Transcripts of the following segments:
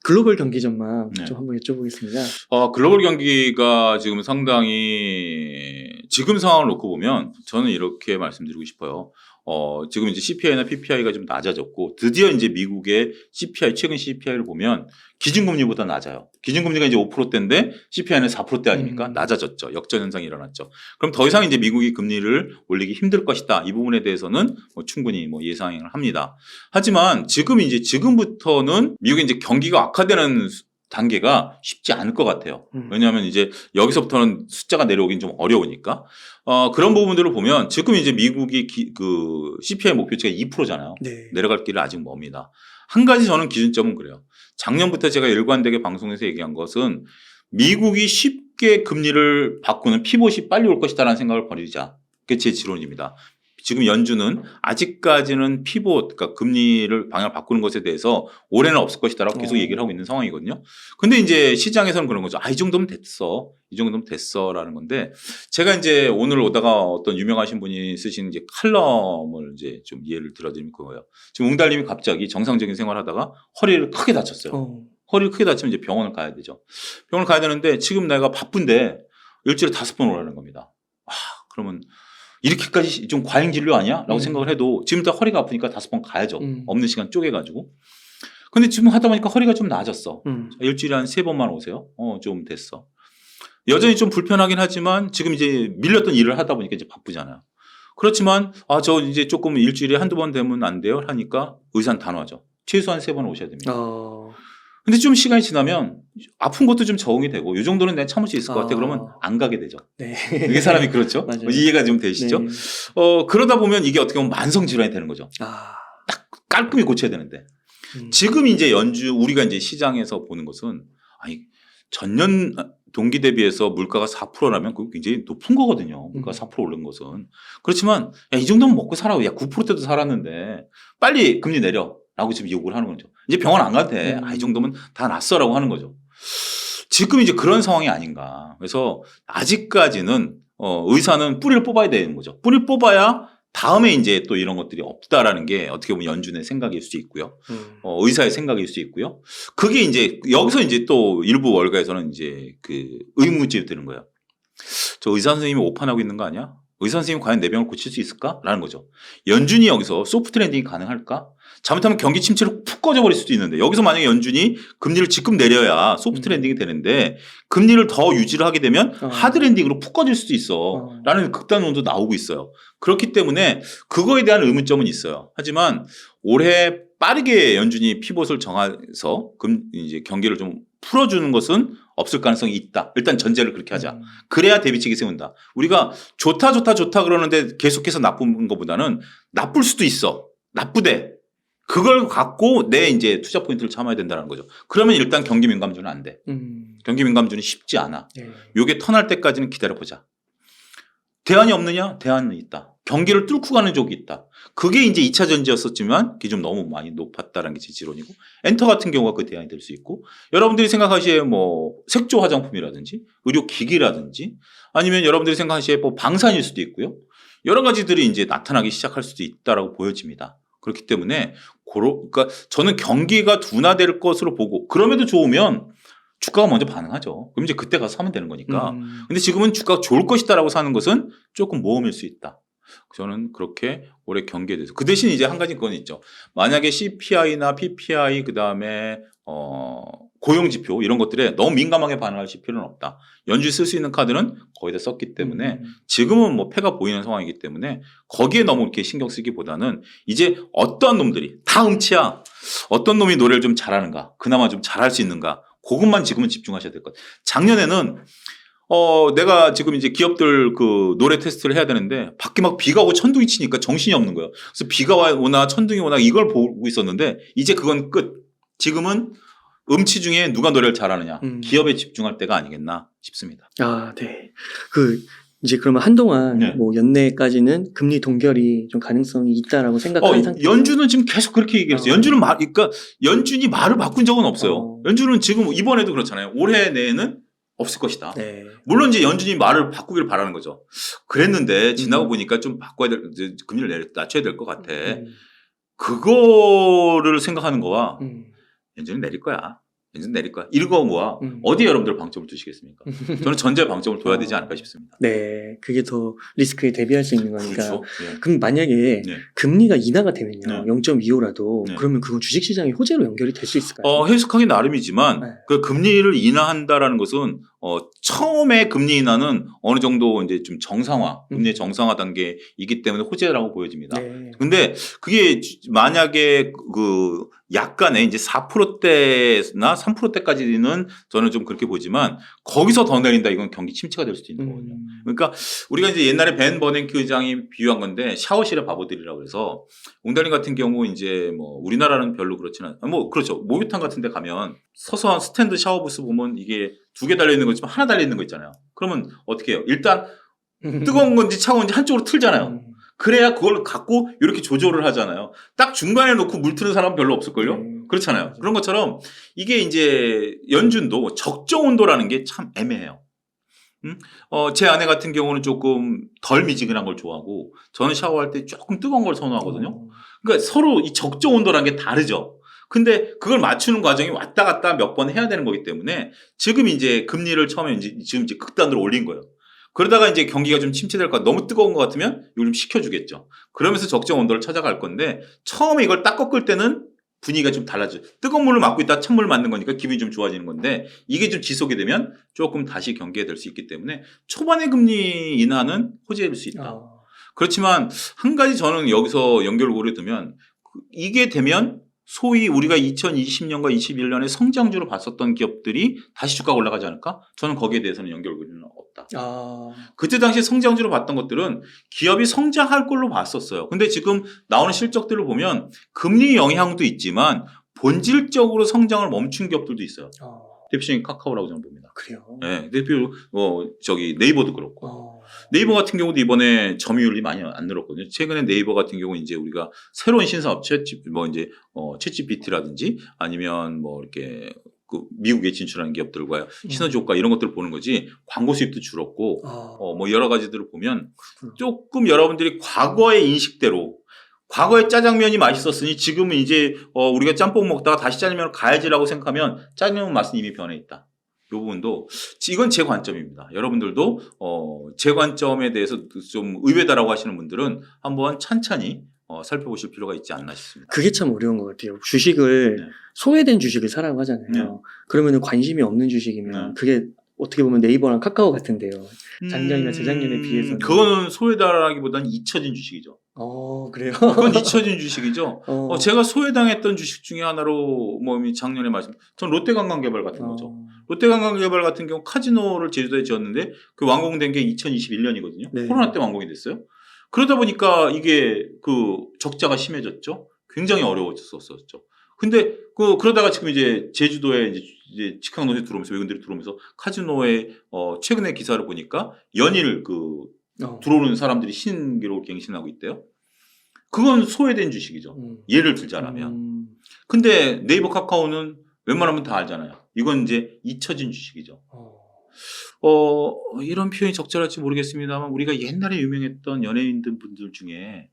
글로벌 경기 전망 네. 좀 한번 여쭤보겠습니다. 글로벌 경기가 지금 상당히 지금 상황을 놓고 보면 저는 이렇게 말씀드리고 싶어요. 지금 이제 CPI나 PPI가 좀 낮아졌고 드디어 이제 미국의 CPI 최근 CPI를 보면 기준금리보다 낮아요. 기준금리가 이제 5%대인데 CPI는 4%대 아닙니까? 낮아졌죠. 역전 현상이 일어났죠. 그럼 더 이상 이제 미국이 금리를 올리기 힘들 것이다. 이 부분에 대해서는 충분히 예상을 합니다. 하지만 지금부터는 미국의 이제 경기가 악화되는 단계가 쉽지 않을 것 같아요. 왜냐하면 이제 여기서부터는 숫자가 내려오긴 좀 어려우니까. 그런 부분들을 보면 지금 이제 미국이 그 CPI 목표치가 2%잖아요. 네. 내려갈 길은 아직 멉니다. 한 가지 저는 기준점은 그래요. 작년부터 제가 일관되게 방송에서 얘기한 것은 미국이 쉽게 금리를 바꾸는 피봇이 빨리 올 것이다라는 생각을 버리자. 그게 제 지론입니다. 지금 연준은 아직까지는 피봇, 그러니까 금리를 방향을 바꾸는 것에 대해서 올해는 없을 것이다라고 계속 얘기를 하고 있는 상황이거든요. 근데 이제 시장에서는 그런 거죠. 이 정도면 됐어. 이 정도면 됐어라는 건데 제가 이제 오늘 오다가 어떤 유명하신 분이 쓰신 이제 칼럼을 이제 좀 이해를 들어드리면 그거예요. 지금 웅달님이 갑자기 정상적인 생활을 하다가 허리를 크게 다쳤어요. 허리를 크게 다치면 이제 병원을 가야 되죠. 병원을 가야 되는데 지금 내가 바쁜데 일주일에 5번 오라는 겁니다. 그러면 이렇게까지 좀 과잉 진료 아니야? 라고 생각을 해도 지금부터 허리가 아프니까 5번 가야죠. 없는 시간 쪼개가지고. 근데 지금 하다 보니까 허리가 좀 나아졌어. 일주일에 한 3번만 오세요. 좀 됐어. 여전히 좀 불편하긴 하지만 지금 이제 밀렸던 일을 하다 보니까 이제 바쁘잖아요. 그렇지만 저 이제 조금 일주일에 한두 번 되면 안 돼요? 하니까 의사는 단호하죠. 최소한 3번 오셔야 됩니다. 근데 좀 시간이 지나면 아픈 것도 좀 적응이 되고 이 정도는 내가 참을 수 있을 것 같아. 그러면 안 가게 되죠. 네. 이게 사람이 그렇죠. 이해가 좀 되시죠? 네. 그러다 보면 이게 어떻게 보면 만성 질환이 되는 거죠. 딱 깔끔히 고쳐야 되는데 지금 이제 우리가 이제 시장에서 보는 것은 전년 동기 대비해서 물가가 4%라면 그거 굉장히 높은 거거든요. 물가가 4% 오른 것은. 그렇지만 이 정도면 먹고 살아. 9%대도 살았는데 빨리 금리 내려. 라고 지금 요구를 하는 거죠. 이제 병원 안 가도 돼. 이 정도면 다 났어라고 하는 거죠. 지금 이제 그런 상황이 아닌가. 그래서 아직까지는 의사는 뿌리를 뽑아야 되는 거죠. 뿌리를 뽑아야 다음에 이제 또 이런 것들이 없다라는 게 어떻게 보면 연준의 생각일 수 있고요. 의사의 생각일 수 있고요. 그게 이제 여기서 이제 또 일부 월가에서는 이제 그 의문점이 드는 거예요. 저 의사 선생님이 오판하고 있는 거 아니야? 의사 선생님이 과연 내 병을 고칠 수 있을까? 라는 거죠. 연준이 여기서 소프트 랜딩이 가능할까? 잘못하면 경기 침체로 푹 꺼져버릴 수도 있는데 여기서 만약에 연준이 금리를 지금 내려야 소프트 랜딩이 되는데 금리를 더 유지를 하게 되면 하드 랜딩으로 푹 꺼질 수도 있어. 라는 극단론도 나오고 있어요. 그렇기 때문에 그거에 대한 의문점은 있어요. 하지만 올해 빠르게 연준이 피봇을 정해서 이제 경기를 좀 풀어주는 것은 없을 가능성이 있다. 일단 전제를 그렇게 하자. 그래야 대비책이 세운다. 우리가 좋다 그러는데 계속해서 나쁜 것보다는 나쁠 수도 있어. 나쁘대. 그걸 갖고 내 이제 투자 포인트를 참아야 된다는 거죠. 그러면 일단 경기 민감주는 안 돼. 경기 민감주는 쉽지 않아. 요게 턴할 때까지는 기다려보자. 대안이 없느냐? 대안은 있다. 경기를 뚫고 가는 쪽이 있다. 그게 이제 2차 전지였었지만 그게 좀 너무 많이 높았다는 게 제 지론이고 엔터 같은 경우가 그 대안이 될 수 있고 여러분들이 생각하시기에 색조 화장품이라든지 의료기기라든지 아니면 여러분들이 생각하시기에 방산일 수도 있고요. 여러 가지들이 이제 나타나기 시작할 수도 있다라고 보여집니다. 그렇기 때문에 그러니까 저는 경기가 둔화될 것으로 보고 그럼에도 좋으면 주가가 먼저 반응하죠. 그럼 이제 그때 가서 사면 되는 거니까. 근데 지금은 주가가 좋을 것이다라고 사는 것은 조금 모험일 수 있다. 저는 그렇게 올해 경기에 대해서. 그 대신 이제 한 가지 그건 있죠. 만약에 CPI나 PPI 그다음에 고용지표 이런 것들에 너무 민감하게 반응하실 필요는 없다. 연준이 쓸 수 있는 카드는 거의 다 썼기 때문에 지금은 패가 보이는 상황이기 때문에 거기에 너무 이렇게 신경 쓰기보다는 이제 어떤 놈들이 다 음치야. 어떤 놈이 노래를 좀 잘하는가. 그나마 좀 잘할 수 있는가. 그것만 지금은 집중하셔야 될 것 같아요. 작년에는 내가 지금 이제 기업들 그 노래 테스트를 해야 되는데 밖에 막 비가 오고 천둥이 치니까 정신이 없는 거예요. 그래서 비가 오나 천둥이 오나 이걸 보고 있었는데 이제 그건 끝. 지금은 음치 중에 누가 노래를 잘하느냐. 기업에 집중할 때가 아니겠나 싶습니다. 네. 이제 그러면 한동안 연내까지는 금리 동결이 좀 가능성이 있다라고 생각하는 상태. 연준은 지금 계속 그렇게 얘기했어요. 연준은 그러니까 연준이 말을 바꾼 적은 없어요. 연준은 지금 이번에도 그렇잖아요. 올해 내에는 없을 것이다. 네. 물론 이제 연준이 말을 바꾸기를 바라는 거죠. 그랬는데 지나고 보니까 좀 금리를 낮춰야 될 것 같아. 그거를 생각하는 거와 연준이 내릴 거야. 이제 내릴 거야. 이거 뭐야? 어디에 여러분들 방점을 두시겠습니까? 저는 전자에 방점을 둬야 되지 않을까 싶습니다. 네, 그게 더 리스크에 대비할 수 있는 거니까. 그렇죠. 예. 그럼 만약에 네. 금리가 인하가 되면요, 네. 0.25라도 네. 그러면 그건 주식시장의 호재로 연결이 될 수 있을까요? 해석하기 나름이지만 네. 그 금리를 인하한다라는 것은 처음에 금리 인하는 어느 정도 이제 좀 정상화, 금리의 정상화 단계이기 때문에 호재라고 보여집니다. 네. 근데 그게 만약에 그 약간의 이제 4%대나 3%대까지는 저는 좀 그렇게 보지만 거기서 더 내린다 이건 경기 침체가 될 수도 있는 거거든요. 그러니까 우리가 이제 옛날에 벤 버냉키 의장이 비유한 건데 샤워실의 바보들이라고 해서 옹달님 같은 경우 이제 뭐 우리나라는 별로 그렇지는 뭐 그렇죠. 목욕탕 같은 데 가면 서서 스탠드 샤워 부스 보면 이게 2개 달려 있는 거 있지만 하나 달려 있는 거 있잖아요. 그러면 어떻게 해요? 일단 뜨거운 건지 차가운지 한쪽으로 틀잖아요. 그래야 그걸 갖고 이렇게 조절을 하잖아요. 딱 중간에 놓고 물 트는 사람은 별로 없을걸요? 그렇잖아요. 그런 것처럼 이게 이제 연준도 적정 온도라는 게 참 애매해요. 제 아내 같은 경우는 조금 덜 미지근한 걸 좋아하고 저는 샤워할 때 조금 뜨거운 걸 선호하거든요. 그러니까 서로 이 적정 온도라는 게 다르죠. 근데 그걸 맞추는 과정이 왔다 갔다 몇 번 해야 되는 거기 때문에 지금 이제 금리를 처음에 지금 이제 극단으로 올린 거예요. 그러다가 이제 경기가 좀 침체될 것 같아. 너무 뜨거운 것 같으면 이걸 좀 식혀주겠죠. 그러면서 적정 온도를 찾아갈 건데 처음에 이걸 딱 꺾을 때는 분위기가 좀 달라져요. 뜨거운 물을 맞고 있다 찬물을 맞는 거니까 기분이 좀 좋아지는 건데 이게 좀 지속이 되면 조금 다시 경계가 될 수 있기 때문에 초반에 금리 인하는 호재일 수 있다. 그렇지만 한 가지 저는 여기서 연결을 고려두면 이게 되면 소위 우리가 2020년과 21년에 성장주로 봤었던 기업들이 다시 주가가 올라가지 않을까? 저는 거기에 대해서는 연결고리는 없다. 그때 당시 성장주로 봤던 것들은 기업이 성장할 걸로 봤었어요. 근데 지금 나오는 실적들을 보면 금리 영향도 있지만 본질적으로 성장을 멈춘 기업들도 있어요. 대표적인 카카오라고 저는 봅니다. 그래요? 네, 대표 네이버도 그렇고. 네이버 같은 경우도 이번에 점유율이 많이 안 늘었거든요. 최근에 네이버 같은 경우 이제 우리가 새로운 신사업 챗GPT라든지 아니면 뭐 이렇게 그 미국에 진출하는 기업들과의 시너지 효과 이런 것들을 보는 거지 광고 수입도 줄었고 뭐 여러 가지들을 보면 조금 여러분들이 과거의 인식대로 과거에 짜장면이 맛있었으니 지금은 이제 우리가 짬뽕 먹다가 다시 짜장면을 가야지라고 생각하면 짜장면 맛은 이미 변해 있다. 이 부분도 이건 제 관점입니다. 여러분들도 제 관점에 대해서 좀 의외다라고 하시는 분들은 한번 찬찬히 살펴보실 필요가 있지 않나 싶습니다. 그게 참 어려운 것 같아요. 주식을 소외된 주식을 사라고 하잖아요. 그러면 관심이 없는 주식이면 그게 어떻게 보면 네이버랑 카카오 같은데요. 작년이나 재작년에 비해서는. 그거는 소외다라기보다는 잊혀진 주식이죠. 그래요? 그건 잊혀진 주식이죠. 제가 소외당했던 주식 중에 하나로 작년에 전 롯데관광개발 같은 거죠. 롯데관광개발 같은 경우 카지노를 제주도에 지었는데 그 완공된 게 2021년이거든요. 네. 코로나 때 완공이 됐어요. 그러다 보니까 이게 그 적자가 심해졌죠. 굉장히 어려웠었죠. 근데 그러다가 지금 이제 제주도에 이제 직항노세 들어오면서 외국인들이 들어오면서 카지노에 최근에 기사를 보니까 연일 들어오는 사람들이 신기록을 갱신하고 있대요. 그건 소외된 주식이죠. 예를 들자라면. 근데 네이버 카카오는 웬만하면 다 알잖아요. 이건 이제 잊혀진 주식이죠. 이런 표현이 적절할지 모르겠습니다만 우리가 옛날에 유명했던 연예인들 분들 중에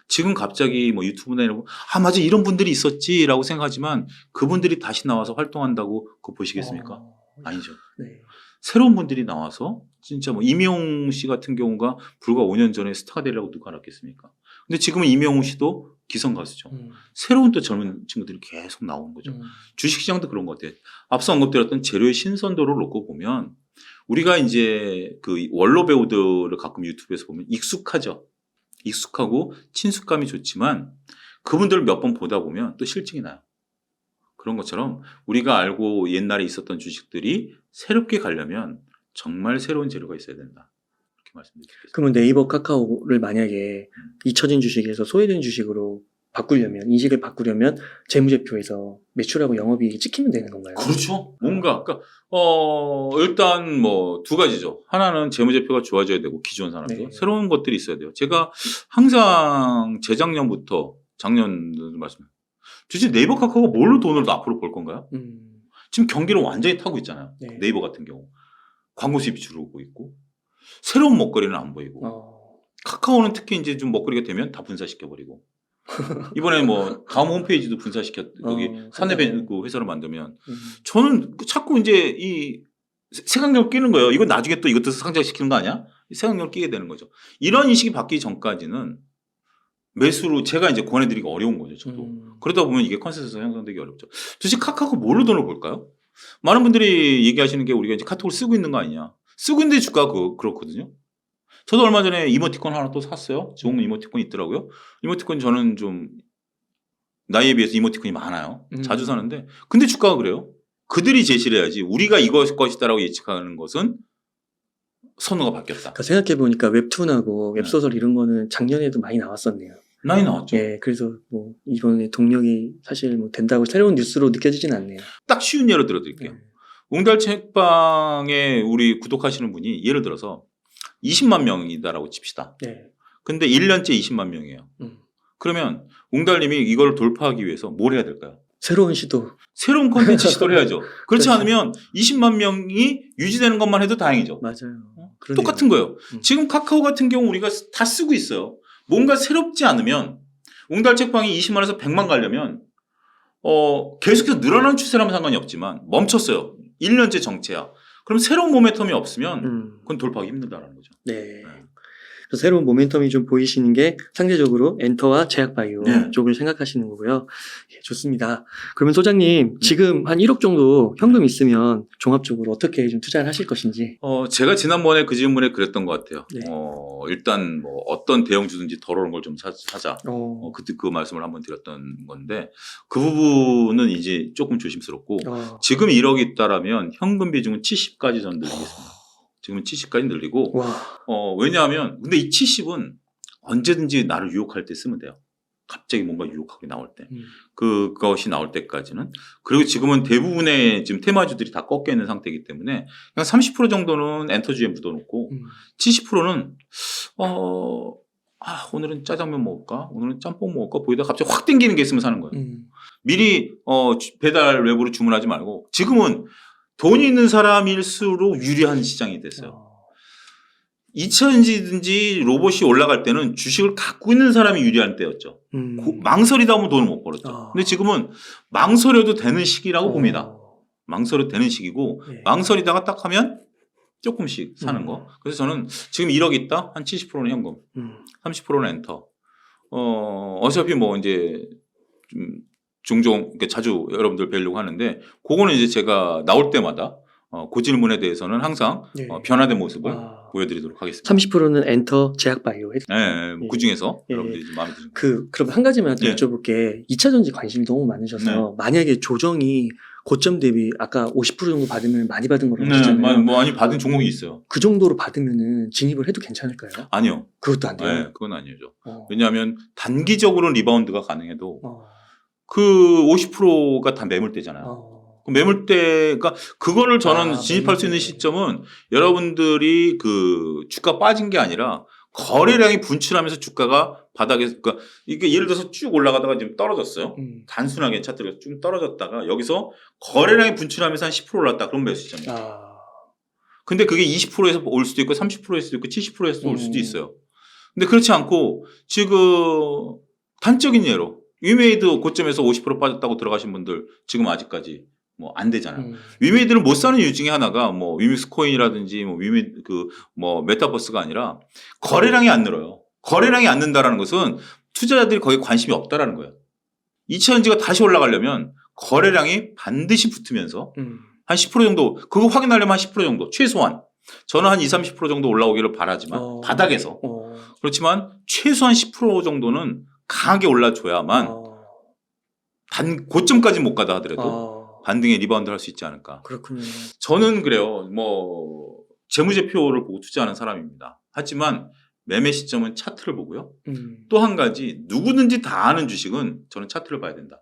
지금 갑자기 뭐 유튜브나 이런 거, 맞아, 이런 분들이 있었지라고 생각하지만 그분들이 다시 나와서 활동한다고 그거 보시겠습니까? 아니죠. 네. 새로운 분들이 나와서 진짜 뭐 이명웅 씨 같은 경우가 불과 5년 전에 스타가 되려고 누가 알았겠습니까? 근데 지금은 이명웅 씨도 기성 가수죠. 새로운 또 젊은 친구들이 계속 나오는 거죠. 주식시장도 그런 것 같아요. 앞서 언급드렸던 재료의 신선도를 놓고 보면 우리가 이제 그 원로 배우들을 가끔 유튜브에서 보면 익숙하죠. 익숙하고 친숙감이 좋지만 그분들을 몇 번 보다 보면 또 실증이 나요. 그런 것처럼 우리가 알고 옛날에 있었던 주식들이 새롭게 가려면 정말 새로운 재료가 있어야 된다. 그렇게 말씀드리겠습니다. 그러면 네이버 카카오를 만약에 잊혀진 주식에서 소외된 주식으로 바꾸려면, 인식을 바꾸려면 재무제표에서 매출하고 영업이익이 찍히면 되는 건가요? 그렇죠. 뭔가 일단 뭐 두 가지죠. 하나는 재무제표가 좋아져야 되고 기존 사람도 새로운 것들이 있어야 돼요. 제가 항상 재작년부터 작년도 말씀드려요. 도대체 네이버 카카오가 뭘로 돈을 앞으로 벌 건가요? 지금 경기를 완전히 타고 있잖아요. 네이버 같은 경우 광고 수입이 줄어들고 있고 새로운 먹거리는 안 보이고 카카오는 특히 이제 좀 먹거리가 되면 다 분사시켜버리고 이번에 뭐 다음 홈페이지도 분사시켰 여기 사내 그 회사로 만들면 저는 자꾸 이제 이 색안경을 끼는 거예요. 이건 나중에 또 이것도 상장시키는 거 아니야? 색안경을 끼게 되는 거죠. 이런 인식이 바뀌기 전까지는 매수로 제가 이제 권해드리기 어려운 거죠. 저도. 그러다 보면 이게 컨센서스가 형성되기 어렵죠. 도대체 카카오가 뭘로 돈을 벌까요? 많은 분들이 얘기하시는 게 우리가 이제 카톡을 쓰고 있는 거 아니냐. 쓰고 있는데 주가가 그렇거든요. 저도 얼마 전에 이모티콘 하나 또 샀어요. 좋은 이모티콘이 있더라고요. 이모티콘 저는 좀 나이에 비해서 이모티콘이 많아요. 자주 사는데. 근데 주가가 그래요. 그들이 제시를 해야지 우리가 이것일 것이다라고 예측하는 것은 선호가 바뀌었다. 그러니까 생각해보니까 웹툰하고 웹소설 이런 거는 작년에도 많이 나왔었네요. 많이 나왔죠. 예, 그래서 뭐 이번에 동력이 사실 뭐 된다고 새로운 뉴스로 느껴지진 않네요. 딱 쉬운 예를 들어 드릴게요. 웅달 책방에 우리 구독하시는 분이 예를 들어서 20만 명이다라고 칩시다. 네. 근데 1년째 20만 명이에요. 그러면 웅달님이 이걸 돌파하기 위해서 뭘 해야 될까요? 새로운 시도. 새로운 콘텐츠 시도를 해야죠. 그렇지 그렇죠. 않으면 20만 명이 유지되는 것만 해도 다행이죠. 맞아요. 똑같은 거예요. 지금 카카오 같은 경우 우리가 다 쓰고 있어요. 뭔가 새롭지 않으면 웅달 책방이 20만에서 100만 가려면 계속해서 늘어나는 추세라면 상관이 없지만 멈췄어요. 1년째 정체야. 그럼 새로운 모멘텀이 없으면 그건 돌파하기 힘들다라는 거죠. 네. 그래서 새로운 모멘텀이 좀 보이시는 게 상대적으로 엔터와 제약바이오 쪽을 생각하시는 거고요. 예, 좋습니다. 그러면 소장님 지금 한 1억 정도 현금 있으면 종합적으로 어떻게 좀 투자를 하실 것인지. 제가 지난번에 그 질문에 그랬던 것 같아요. 네. 일단 뭐 어떤 대형주든지 덜어오는 걸 좀 사자. 그때 그 말씀을 한번 드렸던 건데 그 부분은 이제 조금 조심스럽고 지금 1억이 있다라면 현금 비중은 70까지 전 늘리겠습니다. 지금은 70까지 늘리고 왜냐하면 근데 이 70은 언제든지 나를 유혹할 때 쓰면 돼요. 갑자기 뭔가 유혹하게 나올 때 그것이 나올 때까지는. 그리고 지금은 대부분의 지금 테마주들이 다 꺾여 있는 상태이기 때문에 그냥 30% 정도는 엔터주에 묻어놓고 70%는 오늘은 짜장면 먹을까? 오늘은 짬뽕 먹을까? 보이다가 갑자기 확 땡기는 게 있으면 사는 거예요. 미리 배달 외부로 주문하지 말고 지금은 돈이 있는 사람일수록 유리한 시장이 됐어요. 2차전지든지 로봇이 올라갈 때는 주식을 갖고 있는 사람이 유리한 때였죠. 망설이다 보면 돈을 못 벌었죠. 근데 지금은 망설여도 되는 시기라고 봅니다. 망설여도 되는 시기고 망설이다가 딱 하면 조금씩 사는 거. 그래서 저는 지금 1억 있다? 한 70%는 현금, 30%는 엔터. 어차피 뭐 이제 좀 종종 자주 여러분들 뵈려고 하는데 그거는 이제 제가 나올 때마다 그 질문에 대해서는 항상 변화된 모습을 보여드리도록 하겠습니다. 30%는 엔터 제약바이오. 네, 그 중에서 여러분들이 좀 마음에 드시는 그럼 한 가지만 더 여쭤볼게. 2차전지 관심이 너무 많으셔서 만약에 조정이 고점 대비 아까 50% 정도 받으면 많이 받은 거라고 하셨잖아요. 많이 받은 종목이 있어요. 그 정도로 받으면은 진입을 해도 괜찮을까요? 아니요. 그것도 안 돼요? 네, 그건 아니죠. 왜냐하면 단기적으로는 리바운드가 가능해도 그 50%가 다 매물대잖아요. 매물대, 그러니까 그거를 저는 진입할 수 있는 시점은 여러분들이 그 주가 빠진 게 아니라 거래량이 분출하면서 주가가 바닥에서, 그러니까 이게 예를 들어서 쭉 올라가다가 지금 떨어졌어요. 단순하게 차트가 쭉 떨어졌다가 여기서 거래량이 분출하면서 한 10% 올랐다. 그럼 매수 시점이에요. 근데 그게 20%에서 올 수도 있고 30%에서 수도 있고 70%에서 올 수도 있어요. 근데 그렇지 않고 지금 단적인 예로 위메이드 고점에서 50% 빠졌다고 들어가신 분들 지금 아직까지 뭐 안 되잖아요. 위메이드를 못 사는 이유 중에 하나가 뭐 위믹스 코인이라든지 뭐 위메이드 뭐 메타버스가 아니라 거래량이 안 늘어요. 거래량이 안 는다라는 것은 투자자들이 거기에 관심이 없다라는 거예요. 2차전지가 다시 올라가려면 거래량이 반드시 붙으면서 한 10% 정도 그거 확인하려면 한 10% 정도 최소한 저는 한 20, 30% 정도 올라오기를 바라지만 바닥에서 그렇지만 최소한 10% 정도는 강하게 올라줘야만 고점까지 못 가다 하더라도 반등에 리바운드 할 수 있지 않을까. 그렇군요. 저는 그래요. 뭐 재무제표를 보고 투자하는 사람입니다. 하지만 매매 시점은 차트를 보고요. 또 한 가지 누구든지 다 아는 주식은 저는 차트를 봐야 된다.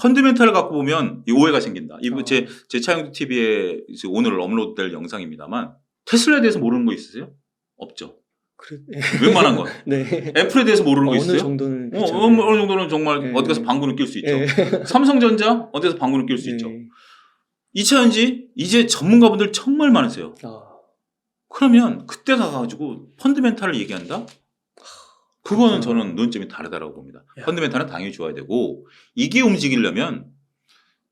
펀드멘탈을 갖고 보면 이 오해가 생긴다. 이거 제 차영두 TV에 오늘 업로드될 영상입니다만 테슬라에 대해서 모르는 거 있으세요? 없죠. 웬만한 건. 네. 애플에 대해서 모르는 거 있어요? 어느 정도는. 어느 정도는 정말 어디 가서 방구를 낄 수 있죠. 삼성전자 어디서 방구를 낄 수 있죠. 2차전지 이제 전문가분들 정말 많으세요. 그러면 그때 가가지고 펀드멘탈을 얘기한다? 그거는 저는 논점이 다르다고 봅니다. 야. 펀드멘탈은 당연히 좋아야 되고 이게 움직이려면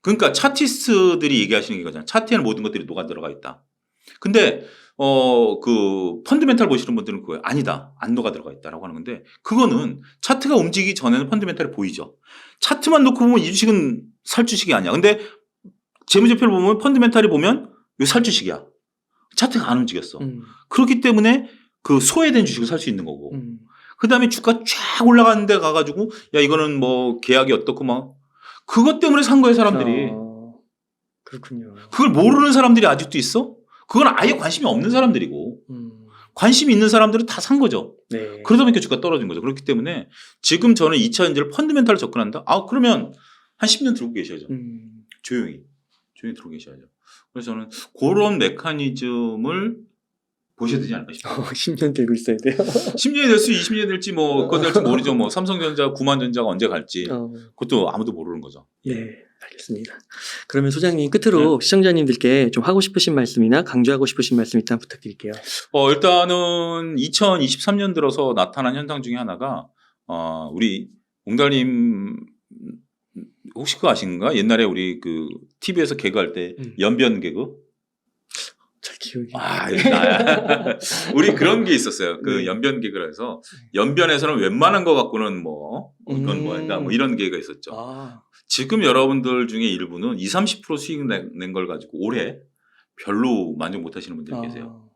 그러니까 차티스트들이 얘기하시는 게 이거잖아요. 차트에는 모든 것들이 녹아 들어가 있다. 근데 그 펀드멘탈 보시는 분들은 그거예요. 아니다. 안 녹아 들어가 있다라고 하는 건데 그거는 차트가 움직이기 전에는 펀드멘탈이 보이죠. 차트만 놓고 보면 이 주식은 살 주식이 아니야. 근데 재무제표를 보면 펀드멘탈이 보면 이거 살 주식이야. 차트가 안 움직였어. 그렇기 때문에 그 소외된 주식을 살 수 있는 거고. 그다음에 주가 쫙 올라가는 데 가가지고 야 이거는 뭐 계약이 어떻고 막 그것 때문에 산 거예요 사람들이. 그렇군요. 그걸 모르는 사람들이 아직도 있어? 그건 아예 관심이 없는 사람들이고 관심이 있는 사람들은 다 산 거죠. 네. 그러다 보니까 주가 떨어진 거죠. 그렇기 때문에 지금 저는 2차 전지를 펀드멘탈로 접근한다? 아 그러면 한 10년 들고 계셔야죠. 조용히 들고 계셔야죠. 그래서 저는 그런 메커니즘을 보셔야 되지 않을까 싶어요. 10년 들고 있어야 돼요. 10년이 될수 20년이 될지 뭐 그거 될지 모르죠. 뭐 삼성전자, 구만전자가 언제 갈지 그것도 아무도 모르는 거죠. 네, 알겠습니다. 그러면 소장님 끝으로 시청자님들께 좀 하고 싶으신 말씀이나 강조하고 싶으신 말씀 일단 부탁드릴게요. 일단은 2023년 들어서 나타난 현상 중에 하나가 우리 옹달님 혹시 그거 아신가? 옛날에 우리 그 TV에서 개그할 때 연변 개그? 잘 기억이. 나야. 우리 그런 게 있었어요. 그 연변 개그라 해서 연변에서는 웬만한 거 갖고는 뭐 이건 뭐한다 뭐 이런 개그가 있었죠. 지금 여러분들 중에 일부는 20-30% 수익 낸 걸 가지고 올해 별로 만족 못 하시는 분들이 계세요.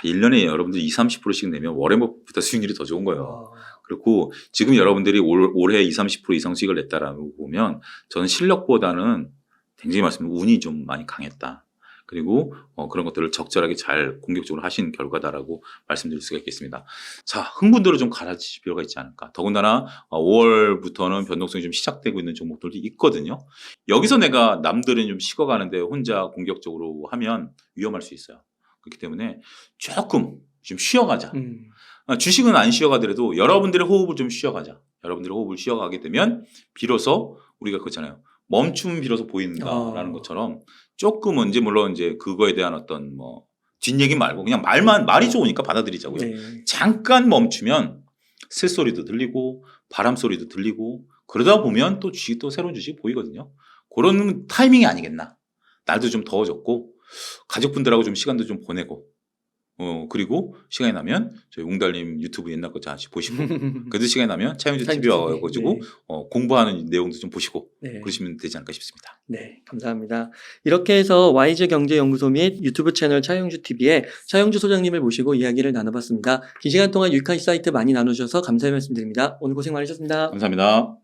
1년에 여러분들 20-30%씩 내면 워렌 버핏보다 수익률이 더 좋은 거예요. 그리고 지금 여러분들이 올해 20-30% 이상 수익을 냈다라고 보면 저는 실력보다는 굉장히 말씀드리면 운이 좀 많이 강했다. 그리고 그런 것들을 적절하게 잘 공격적으로 하신 결과다라고 말씀드릴 수가 있겠습니다. 자, 흥분도를 좀 가라앉힐 필요가 있지 않을까. 더군다나 5월부터는 변동성이 좀 시작되고 있는 종목들도 있거든요. 여기서 내가 남들은 좀 식어가는데 혼자 공격적으로 하면 위험할 수 있어요. 그렇기 때문에 조금 좀 쉬어가자. 주식은 안 쉬어가더라도 여러분들의 호흡을 좀 쉬어가자. 여러분들의 호흡을 쉬어가게 되면 비로소 우리가 그렇잖아요. 멈춤은 비로소 보이는가라는 것처럼 조금은 이제 물론 이제 그거에 대한 어떤 뭐 뒷얘기 말고 그냥 말이 좋으니까 받아들이자고요. 네. 잠깐 멈추면 새소리도 들리고 바람 소리도 들리고 그러다 보면 또 주식 또 새로운 주식이 보이거든요. 그런 타이밍이 아니겠나. 날도 좀 더워졌고 가족분들하고 좀 시간도 좀 보내고 그리고 시간이 나면 저희 웅달님 유튜브 옛날 거 다시 보시고 그래도 시간이 나면 차영주 TV 와가지고 공부하는 내용도 좀 보시고 그러시면 되지 않을까 싶습니다. 네, 감사합니다. 이렇게 해서 와이즈 경제연구소 및 유튜브 채널 차영주 TV의 차영주 소장님을 모시고 이야기를 나눠봤습니다. 긴 시간 동안 유익한 사이트 많이 나누셔서 감사의 말씀드립니다. 오늘 고생 많으셨습니다. 감사합니다.